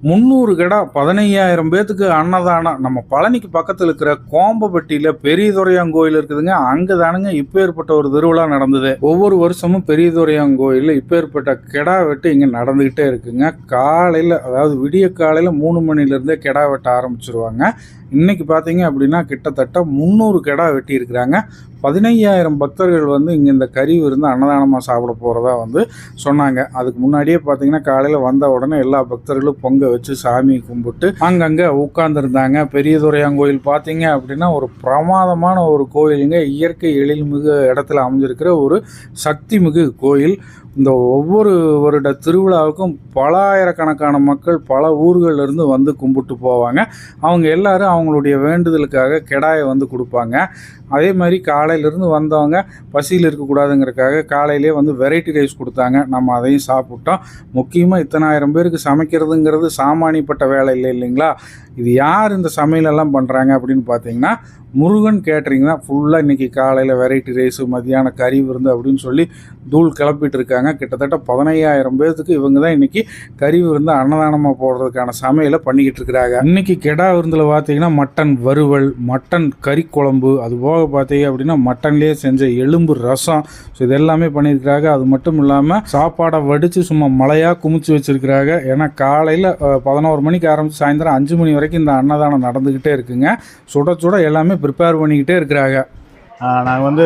300 கடை 15,000 பேத்துக்கு அன்னதானம். நம்ம பழனிக்கு பக்கத்தில் இருக்கிற கோம்பப்பட்டியில் பெரியதுரையாங்கோயில் இருக்குதுங்க. அங்கே தானுங்க இப்பேற்பட்ட ஒரு திருவிழா நடந்தது. ஒவ்வொரு வருஷமும் பெரியதுரையாங்கோயிலில் இப்பேற்பட்ட கெடா வெட்டு இங்கே நடந்துக்கிட்டே இருக்குங்க. காலையில், அதாவது விடிய காலையில் 3 மணிலேருந்தே கெடா வெட்ட ஆரம்பிச்சிருவாங்க. இன்றைக்கி பார்த்தீங்க அப்படின்னா கிட்டத்தட்ட 300 கெடா வெட்டி இருக்கிறாங்க. 15,000 பக்தர்கள் வந்து இங்கே இந்த கறி விருந்து அன்னதானமாக சாப்பிட போகிறதா வந்து சொன்னாங்க. அதுக்கு முன்னாடியே பார்த்தீங்கன்னா காலையில் வந்த உடனே எல்லா பக்தர்களும் பொங்க வச்சு சாமி கும்பிட்டு அங்கங்கே உட்கார்ந்துருந்தாங்க. பெரியதுரையாங்கோயில் பார்த்தீங்க அப்படின்னா ஒரு பிரமாதமான ஒரு கோயிலுங்க. இயற்கை எழில்மிகு இடத்துல அமைஞ்சிருக்கிற ஒரு சக்தி மிகு கோயில். இந்த ஒவ்வொரு வருட திருவிழாவுக்கும் பல ஆயிரக்கணக்கான மக்கள் பல ஊர்களிலிருந்து வந்து கும்பிட்டு போவாங்க. அவங்க எல்லாரும் அவங்களுடைய வேண்டுதலுக்காக கெடாயை வந்து கொடுப்பாங்க. அதே மாதிரி காலையிலேருந்து வந்தவங்க பசியில் இருக்கக்கூடாதுங்கிறதுக்காக காலையிலே வந்து வெரைட்டி ரைஸ் கொடுத்தாங்க. நம்ம அதையும் சாப்பிட்டோம். முக்கியமாக இத்தனை ஆயிரம் பேருக்கு சமைக்கிறதுங்கிறது சாமானியப்பட்ட வேலை இல்லைங்களா? இது யார் இந்த சமையலெல்லாம் பண்ணுறாங்க அப்படின்னு பார்த்தீங்கன்னா முருகன் கேட்ரிங் தான். ஃபுல்லாக இன்றைக்கி காலையில் வெரைட்டி ரைஸு, மத்தியானம் கறி விருந்து அப்படின்னு சொல்லி தூள் கிளப்பிட்டு இருக்காங்க. கிட்டத்தட்ட 15,000 பேர்த்துக்கு இவங்க தான் இன்றைக்கி கறி விருந்து அன்னதானமாக போடுறதுக்கான சமையலை பண்ணிக்கிட்டு இருக்கிறாங்க. இன்றைக்கி கெடா விருந்தில் பார்த்தீங்கன்னா மட்டன் வறுவல், மட்டன் கறி குழம்பு, அதுபோக பார்த்தீங்க அப்படின்னா மட்டன்லேயே செஞ்ச எலும்பு ரசம், ஸோ இது எல்லாமே பண்ணியிருக்கிறாங்க. அது மட்டும் இல்லாமல் சாப்பாடை வடித்து சும்மா மழையாக குமிச்சு வச்சுருக்கிறாங்க. ஏன்னா காலையில் 11 மணிக்கு ஆரம்பித்து சாயந்தரம் 5 மணி வரைக்கும் இந்த அன்னதானம் நடந்துக்கிட்டே இருக்குங்க. சுட சுட எல்லாமே ப்ரிப்பேர் பண்ணிக்கிட்டே இருக்கிறாங்க. நாங்கள் வந்து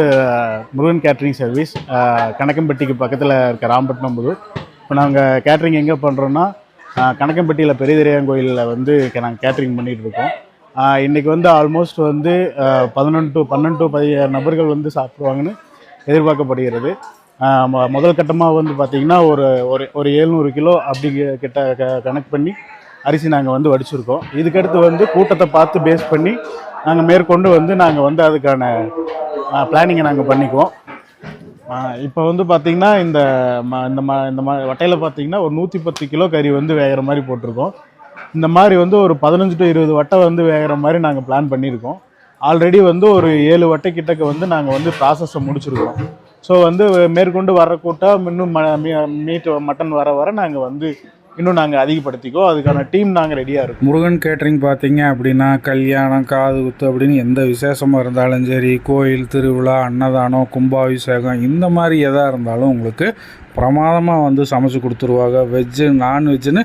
முருகன் கேட்ரிங் சர்வீஸ், கணக்கம்பட்டிக்கு பக்கத்தில் இருக்க ராம்பட்டினம் புதூர். இப்போ நாங்கள் கேட்ரிங் எங்கே பண்ணுறோன்னா கணக்கம்பட்டியில் பெரியதுரையாங்கோயிலில் வந்து நாங்கள் கேட்ரிங் பண்ணிகிட்டு இருக்கோம். இன்றைக்கி வந்து ஆல்மோஸ்ட் வந்து 12 to 15 நபர்கள் வந்து சாப்பிடுவாங்கன்னு எதிர்பார்க்கப்படுகிறது. முதல் கட்டமாக வந்து பார்த்திங்கன்னா ஒரு 700 கிலோ அப்படி கிட்ட கணக்கு பண்ணி அரிசி நாங்கள் வந்து வடிச்சிருக்கோம். இதுக்கடுத்து வந்து கூட்டத்தை பார்த்து பேஸ் பண்ணி நாங்கள் மேற்கொண்டு வந்து நாங்கள் வந்து அதுக்கான பிளானிங்கை நாங்கள் பண்ணிக்குவோம். இப்போ வந்து பார்த்திங்கன்னா இந்த வட்டையில் பார்த்திங்கன்னா ஒரு 110 கிலோ கறி வந்து வேகிற மாதிரி போட்டிருக்கோம். இந்த மாதிரி வந்து ஒரு 15 to 20 வட்டை வந்து வேகிற மாதிரி நாங்கள் பிளான் பண்ணியிருக்கோம். ஆல்ரெடி வந்து ஒரு 7 வட்டை கிட்டக்க வந்து நாங்கள் வந்து ப்ராசஸை முடிச்சிருக்கோம். ஸோ வந்து மேற்கொண்டு வர கூட்டம் இன்னும் மீட் மட்டன் வர நாங்கள் வந்து இன்னும் நாங்கள் அதிகப்படுத்திக்கோ, அதுக்கான டீம் நாங்கள் ரெடியாக இருக்கோம். முருகன் கேட்ரிங் பார்த்தீங்க அப்படின்னா கல்யாணம், காது குத்து அப்படின்னு எந்த விசேஷமாக இருந்தாலும் சரி, கோயில் திருவிழா, அன்னதானம், கும்பாபிஷேகம், இந்த மாதிரி எதாக இருந்தாலும் உங்களுக்கு பிரமாதமாக வந்து சமைச்சு கொடுத்துருவாங்க. வெஜ்ஜு நான்வெஜ்ஜுன்னு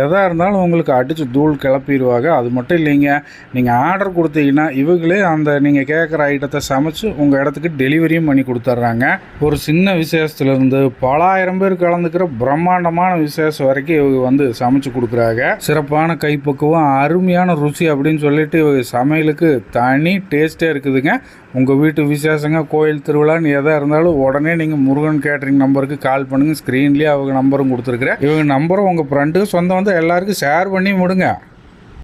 எதாக இருந்தாலும் உங்களுக்கு அடித்து தூள் கிளப்பிடுவாங்க. அது மட்டும் இல்லைங்க, நீங்கள் ஆர்டர் கொடுத்தீங்கன்னா இவங்களே அந்த நீங்கள் கேட்குற ஐட்டத்தை சமைச்சு உங்கள் இடத்துக்கு டெலிவரியும் பண்ணி கொடுத்துட்றாங்க. ஒரு சின்ன விசேஷத்துலேருந்து பல ஆயிரம் பேர் கலந்துக்கிற பிரம்மாண்டமான விசேஷம் வரைக்கும் இவங்க வந்து சமைச்சு கொடுக்குறாங்க. சிறப்பான கைப்பக்குவம், அருமையான ருசி அப்படின்னு சொல்லிட்டு இவங்க சமையலுக்கு தனி டேஸ்ட்டே இருக்குதுங்க. உங்கள் வீட்டு விசேஷங்க, கோயில் திருவிழான்னு எதாக இருந்தாலும் உடனே நீங்கள் முருகன் கேட்ரிங் நம்பருக்கு கால் பண்ணுங்கள். ஸ்க்ரீன்லேயே அவங்க நம்பரும் கொடுத்துருக்குறேன். இவங்க நம்பரும் உங்கள் ஃப்ரெண்டுக்கு சொந்தம் வந்து எல்லாருக்கும் ஷேர் பண்ணி விடுங்க.